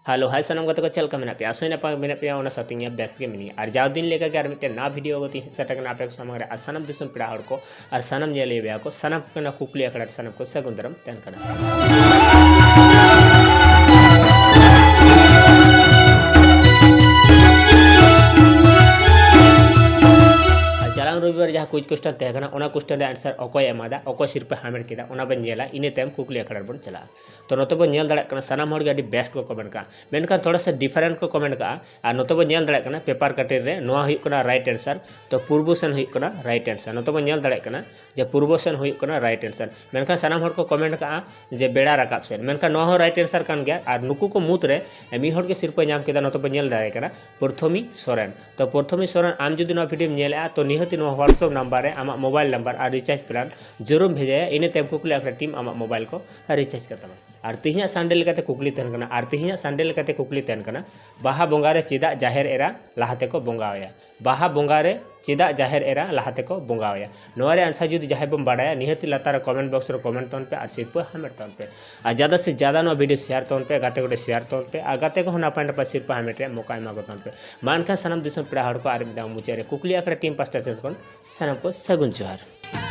Hello hi सनम गत को चलका मेना पे आसोय नपा मेना पे ओना सतिंग बेस के मिनी और जाव दिन लेका के आर मिटे ना वीडियो गति सेटक ना पे समग्र आ सनम दिसुन पेड़ा हड़ को और सनम जेले बेया को सनम के कुकली अखड़ा सनम को सगुंदरम तेन कना रविवार जहाँ कुछ क्वेश्चन तहकना क्वेश्चन आंसर अकोय एमादा अकोय सिरपा हामेट केदा ओना बन जेला इने तम कुकली अखड़ा बन चला तो नतो बन नेल दड़ा कना सनाम हड़ गे बेस्ट को कमेंट का मेनखान थोड़ा सा डिफरेंट को कमेंट का और नतो बन नेल दड़ा कना पेपर कटेर रे नोआ हुई कना राइट आंसर तो पूर्व सेन हुई कना राइट आंसर नतो बन नेल दड़ा कना जे पूर्व सेन हुई कना राइट आंसर मेनखान सनाम हड़ को कमेंट का जे बेड़ा राकाब सेन मेनखान नोआ राइट आंसर कान गया और नुकु को मुत रे मी हड़ के सिरपा नाम केदा नतो बन नेल दड़ा कना प्रथमी सोरेन तो प्रथमी सोरेन आम जुदी नो वीडियो नेला तो निहति नो व्हाट्सएप नंबर आम मोबाइल नंबर और रिचार्ज प्लान जरूर भेजाया इन तम कुकली अखड़ा टीम आम मोबाइल को रिचार्ज करता और तिहिया संडे लेकाते कुकली तहन कना और तिहिया संडे लेकाते कुकली तहन कना बाहा बोंगा रे चेदा जाहेर एरा लाहाते को बोंगावया बाहा बोंगा रे चेदा जाहेर एरा लाहाते को बोंगावया नोआ रे आंसर जुदी जाहे बम बाडाया निहति लतार कमेंट बॉक्स रे कमेंट तन पे और सिरपा हामेट तन पे और ज़्यादा से ज़्यादा नो वीडियो शेयर तन पे गाते गोटे शेयर तन पे और गाते को नापाय नापाय सिरपा हामेट रे मौका एमा को तन पे मानखान सनम दिसम पेड़ा हड़ को आर मिदा मुचारे कुकली अखड़ा टीम पास्टा चन सनम को सगुन जोहार।